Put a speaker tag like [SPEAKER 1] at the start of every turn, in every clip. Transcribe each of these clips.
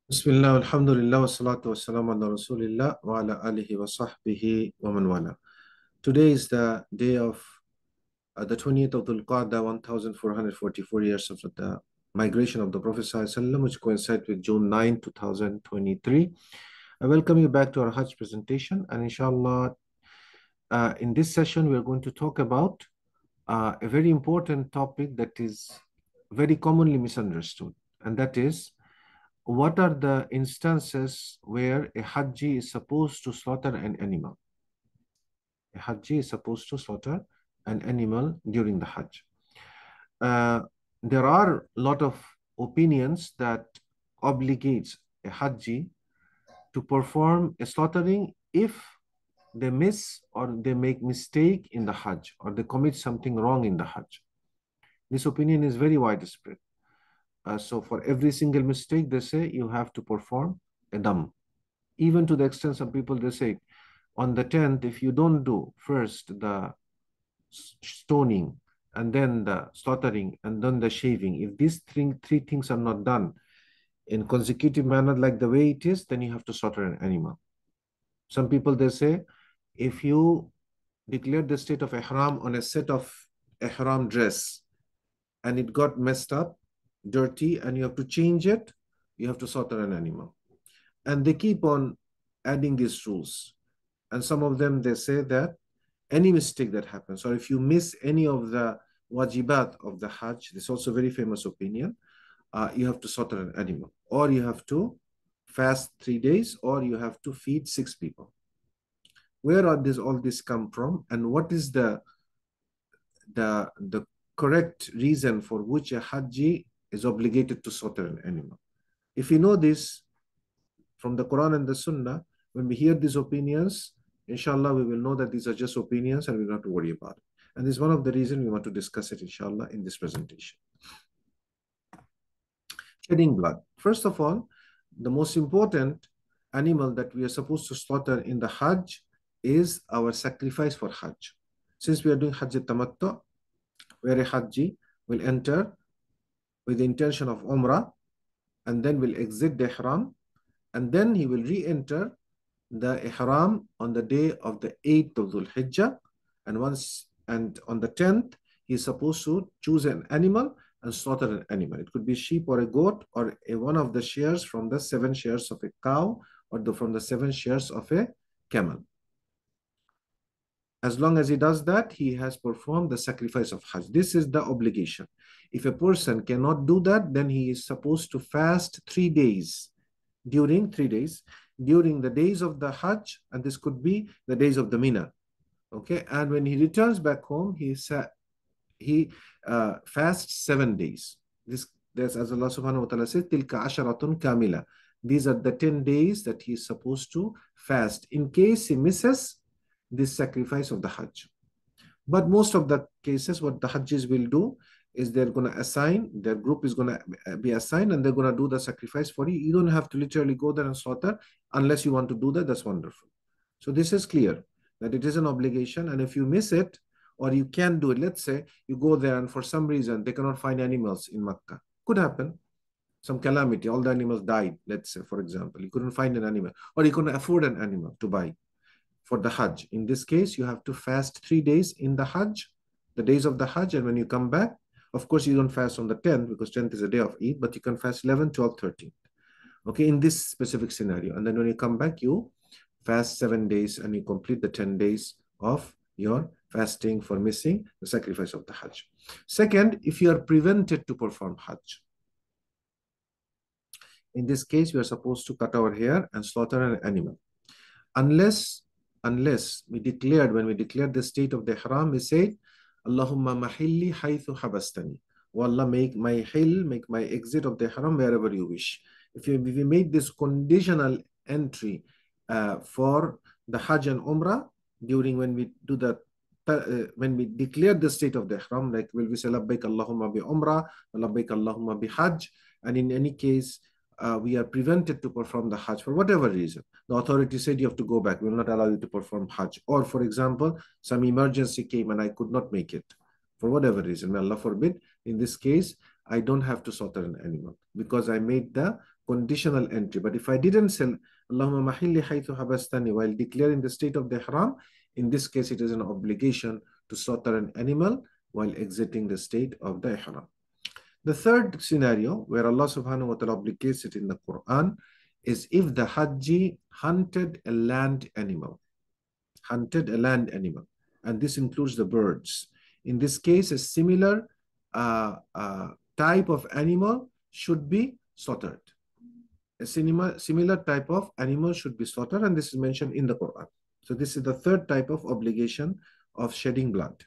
[SPEAKER 1] Bismillah, alhamdulillah, wa salatu wa salam ala rasulillah wa ala alihi wa sahbihi wa man wala. Today is the day of the 20th of Dhul Qa'dah, 1444 years of the migration of the Prophet ﷺ, which coincides with June 9, 2023. I welcome you back to our Hajj presentation, and inshallah, in this session, we are going to talk about a very important topic that is very commonly misunderstood, and that is what are the instances where a Hajji is supposed to slaughter an animal? A Hajji is supposed to slaughter an animal during the Hajj. Uh, there are a lot of opinions that obligates a Hajji to perform a slaughtering if they miss or they make mistake in the Hajj or they commit something wrong in the Hajj. This opinion is very widespread. So for every single mistake, they say you have to perform a dam. Even to the extent some people, they say, on the 10th, if you don't do first the stoning and then the slaughtering and then the shaving, if these three things are not done in consecutive manner like the way it is, then you have to slaughter an animal. Some people, they say, if you declare the state of ihram on a set of ihram dress and it got messed up, dirty, and you have to change it, you have to slaughter an animal. And they keep on adding these rules. And some of them, they say that any mistake that happens, or if you miss any of the wajibat of the Hajj, this is also a very famous opinion, you have to slaughter an animal, or you have to fast 3 days, or you have to feed 6 people. Where are all this come from, and what is the correct reason for which a Hajji is obligated to slaughter an animal? If you know this from the Quran and the Sunnah, when we hear these opinions, inshallah, we will know that these are just opinions and we don't have to worry about it. And this is one of the reasons we want to discuss it, inshallah, in this presentation. Shedding blood. First of all, the most important animal that we are supposed to slaughter in the Hajj is our sacrifice for Hajj. Since we are doing Hajj Tamattu, where a Hajji will enter with the intention of Umrah and then will exit the ihram, and then he will re-enter the ihram on the day of the 8th of Dhul Hijjah, and on the 10th he is supposed to choose an animal and slaughter an animal. It could be sheep or a goat or one of the shares from the 7 shares of a cow or from the 7 shares of a camel. As long as he does that, he has performed the sacrifice of Hajj. This is the obligation. If a person cannot do that, then he is supposed to fast 3 days during the days of the Hajj, and this could be the days of the Mina. Okay, and when he returns back home, he fasts 7 days. There's as Allah subhanahu wa ta'ala says, Tilka asharatun kamila. These are the 10 days that he is supposed to fast in case he misses this sacrifice of the Hajj. But most of the cases, what the Hajjis will do is they're going to assign, their group is going to be assigned and they're going to do the sacrifice for you. You don't have to literally go there and slaughter unless you want to do that. That's wonderful. So this is clear that it is an obligation, and if you miss it or you can't do it, let's say you go there and for some reason they cannot find animals in Makkah. Could happen. Some calamity, all the animals died, let's say, for example. You couldn't find an animal, or you couldn't afford an animal to buy for the Hajj. In this case, you have to fast 3 days in the Hajj, the days of the Hajj, and when you come back, of course, you don't fast on the 10th because 10th is a day of Eid, but you can fast 11, 12, 13. Okay, in this specific scenario. And then when you come back, you fast 7 days and you complete the 10 days of your fasting for missing the sacrifice of the Hajj. Second, if you are prevented to perform Hajj, in this case, we are supposed to cut our hair and slaughter an animal. Unless we declared, when we declared the state of the ihram, we said, Allahumma mahilli haythu habastani. Oh Allah, make my exit of the ihram wherever you wish. If we made this conditional entry for the Hajj and Umrah during when we do the when we declare the state of the ihram, like will we say labbaik Allahumma bi Umrah, labbaik Allahumma bi Hajj, and in any case we are prevented to perform the Hajj for whatever reason. The authority said you have to go back. We will not allow you to perform Hajj. Or for example, some emergency came and I could not make it for whatever reason. May Allah forbid. In this case, I don't have to slaughter an animal because I made the conditional entry. But if I didn't say Allahumma mahilli haythu habastani while declaring the state of the ihram, in this case it is an obligation to slaughter an animal while exiting the state of the ihram. The third scenario where Allah subhanahu wa ta'ala obligates it in the Quran is if the Hajji hunted a land animal, and this includes the birds. In this case, a similar type of animal should be slaughtered. A similar type of animal should be slaughtered, and this is mentioned in the Quran. So this is the third type of obligation of shedding blood.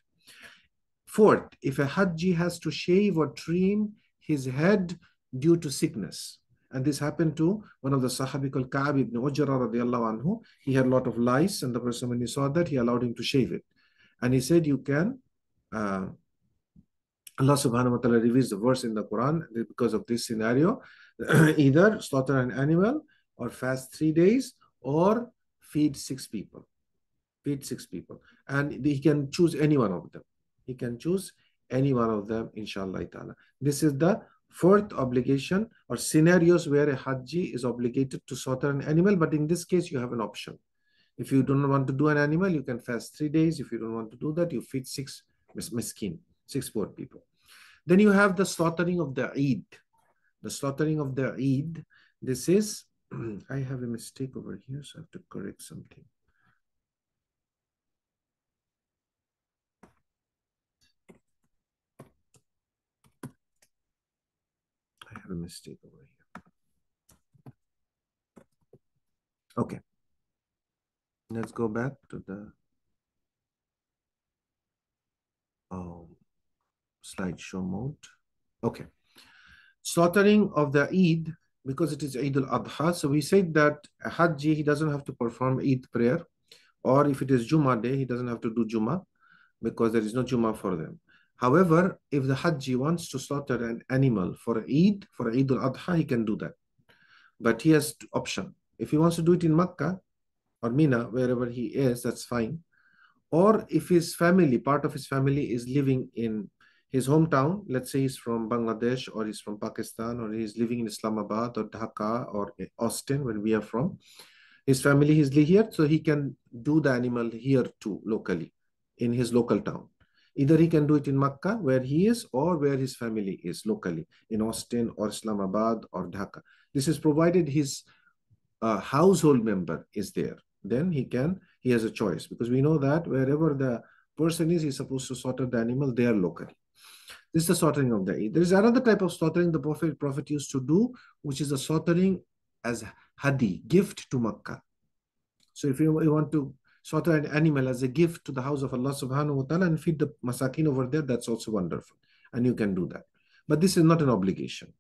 [SPEAKER 1] Fourth, if a Hajji has to shave or trim his head due to sickness, and this happened to one of the Sahabi called Ka'ab ibn Ujra radiallahu anhu. He had a lot of lice, and the person, when he saw that, he allowed him to shave it. And he said, you can, Allah subhanahu wa ta'ala reveals the verse in the Quran because of this scenario, either slaughter an animal or fast 3 days or feed 6 people. And he can choose any one of them. He can choose any one of them, inshallah ta'ala. This is the fourth obligation or scenarios where a Hajji is obligated to slaughter an animal, but in this case you have an option. If you don't want to do an animal, you can fast 3 days. If you don't want to do that, you feed 6 miskin, 6 poor people. Then you have the slaughtering of the Eid. The slaughtering of the Eid, this is, I have a mistake over here, so I have to correct something. I have a mistake over here. Okay. Let's go back to the slideshow mode. Okay. Slaughtering of the Eid, because it is Eid al-Adha. So we said that a Hajji, he doesn't have to perform Eid prayer. Or if it is Jummah day, he doesn't have to do Jummah because there is no Jummah for them. However, if the Hajji wants to slaughter an animal for Eid al-Adha, he can do that. But he has option. If he wants to do it in Makkah or Mina, wherever he is, that's fine. Or if his family, part of his family is living in his hometown, let's say he's from Bangladesh or he's from Pakistan or he's living in Islamabad or Dhaka or Austin, where we are from. His family is here, so he can do the animal here too, locally, in his local town. Either he can do it in Makkah, where he is, or where his family is locally, in Austin or Islamabad or Dhaka. This is provided his household member is there. Then he has a choice, because we know that wherever the person is, he's supposed to slaughter the animal there locally. This is the slaughtering of the Eid. There is another type of slaughtering the Prophet used to do, which is the slaughtering as hadi, gift to Makkah. So if you want to slaughter an animal as a gift to the house of Allah subhanahu wa ta'ala and feed the masakin over there, that's also wonderful. And you can do that. But this is not an obligation.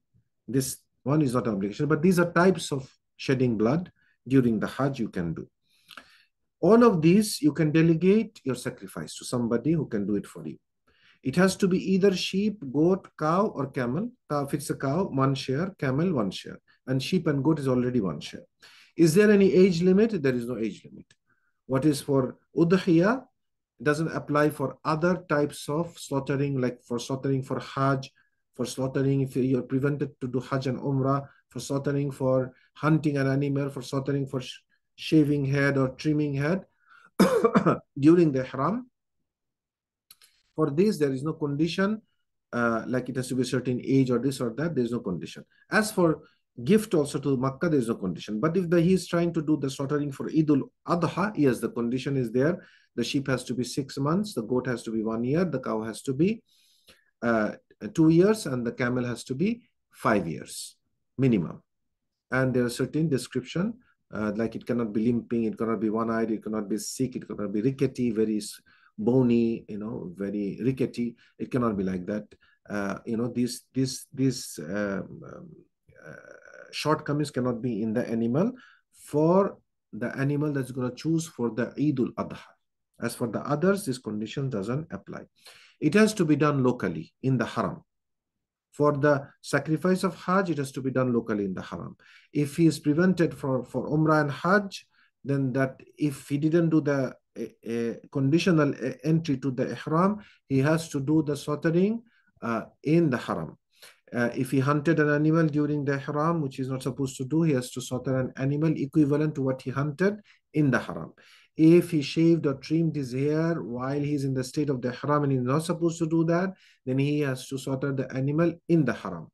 [SPEAKER 1] This one is not an obligation, but these are types of shedding blood during the Hajj you can do. All of these, you can delegate your sacrifice to somebody who can do it for you. It has to be either sheep, goat, cow, or camel. If it's a cow, 1 share, camel, 1 share. And sheep and goat is already 1 share. Is there any age limit? There is no age limit. What is for udhiyah doesn't apply for other types of slaughtering, like for slaughtering for Hajj, for slaughtering if you're prevented to do Hajj and Umrah, for slaughtering for hunting an animal, for slaughtering for shaving head or trimming head during the ihram. For this, there is no condition, like it has to be a certain age or this or that. There is no condition. As for gift also to Makkah, there is no condition. But if he is trying to do the slaughtering for Eid al-Adha, yes, the condition is there. The sheep has to be 6 months, the goat has to be 1 year, the cow has to be 2 years, and the camel has to be 5 years minimum. And there are certain description, like it cannot be limping, it cannot be one-eyed, it cannot be sick, it cannot be rickety, very bony, very rickety. It cannot be like that. These shortcomings cannot be in the animal for the animal that's going to choose for the Eid al-Adha. As for the others, this condition doesn't apply. It has to be done locally in the haram. For the sacrifice of Hajj, it has to be done locally in the haram. If he is prevented for Umrah and Hajj, then that if he didn't do the conditional entry to the ihram, he has to do the slaughtering in the haram. If he hunted an animal during the ihram, which he's not supposed to do, he has to slaughter an animal equivalent to what he hunted in the haram. If he shaved or trimmed his hair while he's in the state of the ihram and he's not supposed to do that, then he has to slaughter the animal in the haram.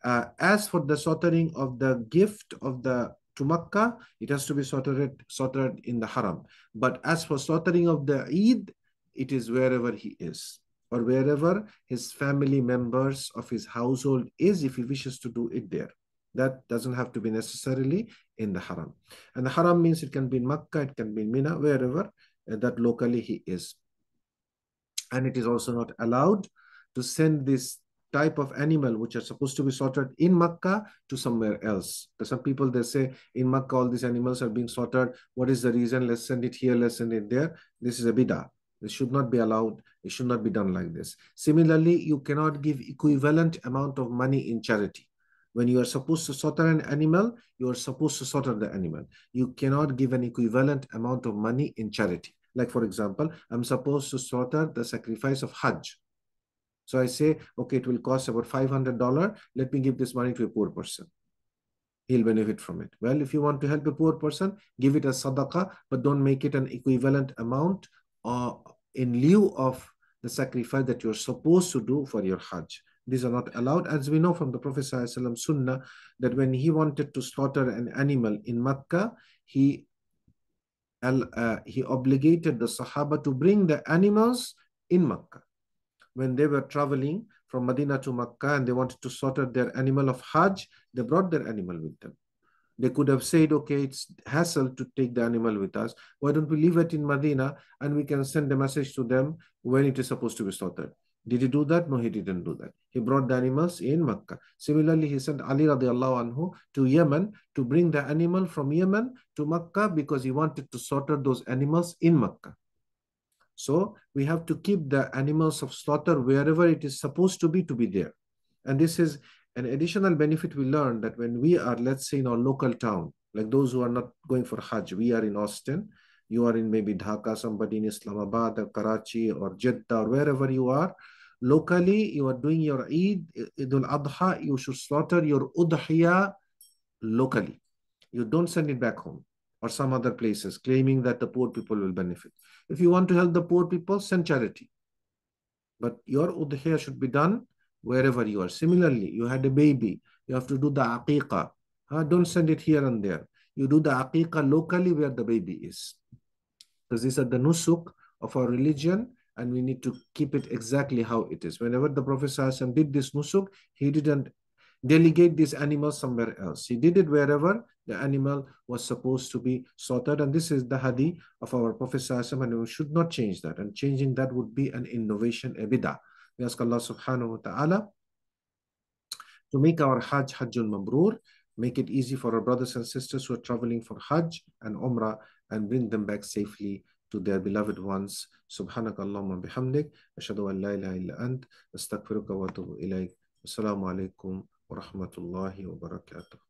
[SPEAKER 1] As for the slaughtering of the gift of the to Makkah, it has to be slaughtered in the haram. But as for slaughtering of the Eid, it is wherever he is, or wherever his family members of his household is, if he wishes to do it there. That doesn't have to be necessarily in the haram. And the haram means it can be in Makkah, it can be in Mina, wherever that locally he is. And it is also not allowed to send this type of animal which are supposed to be slaughtered in Makkah to somewhere else. Because some people, they say in Makkah all these animals are being slaughtered. What is the reason? Let's send it here, let's send it there. This is a bid'ah. This should not be allowed. It should not be done like this. Similarly, you cannot give equivalent amount of money in charity. When you are supposed to slaughter an animal, you are supposed to slaughter the animal. You cannot give an equivalent amount of money in charity. Like for example, I'm supposed to slaughter the sacrifice of Hajj. So I say, okay, it will cost about $500. Let me give this money to a poor person. He'll benefit from it. Well, if you want to help a poor person, give it as sadaqah, but don't make it an equivalent amount in lieu of the sacrifice that you're supposed to do for your Hajj. These are not allowed, as we know from the Prophet ﷺ sunnah, that when he wanted to slaughter an animal in Makkah, he obligated the Sahaba to bring the animals in Makkah. When they were traveling from Medina to Makkah and they wanted to slaughter their animal of Hajj, they brought their animal with them. They could have said, okay, it's hassle to take the animal with us. Why don't we leave it in Medina and we can send a message to them when it is supposed to be slaughtered? Did he do that? No, he didn't do that. He brought the animals in Makkah. Similarly, he sent Ali radiallahu anhu to Yemen to bring the animal from Yemen to Makkah because he wanted to slaughter those animals in Makkah. So we have to keep the animals of slaughter wherever it is supposed to be there. And this is an additional benefit we learned, that when we are, let's say, in our local town, like those who are not going for Hajj, we are in Austin, you are in maybe Dhaka, somebody in Islamabad or Karachi or Jeddah or wherever you are, locally you are doing your Eid, Dhul Qa'dah, you should slaughter your udhiyah locally. You don't send it back home or some other places claiming that the poor people will benefit. If you want to help the poor people, send charity. But your udhiyah should be done wherever you are. Similarly, you had a baby, you have to do the aqiqah. Don't send it here and there. You do the aqiqah locally where the baby is. Because these are the nusuk of our religion, and we need to keep it exactly how it is. Whenever the Prophet ﷺ did this nusuk, he didn't delegate these animals somewhere else. He did it wherever the animal was supposed to be slaughtered. And this is the hadith of our Prophet ﷺ, and we should not change that. And changing that would be an innovation, a bid'ah. We ask Allah subhanahu wa ta'ala to make our Hajj Hajjul Mabrur, make it easy for our brothers and sisters who are traveling for Hajj and Umrah, and bring them back safely to their beloved ones. Subhanaka Allahumma bihamdik, ashhadu an la ilaha illa ant, astaghfiruka wa atubu ilayk. Assalamu alaikum wa rahmatullahi wa barakatuh.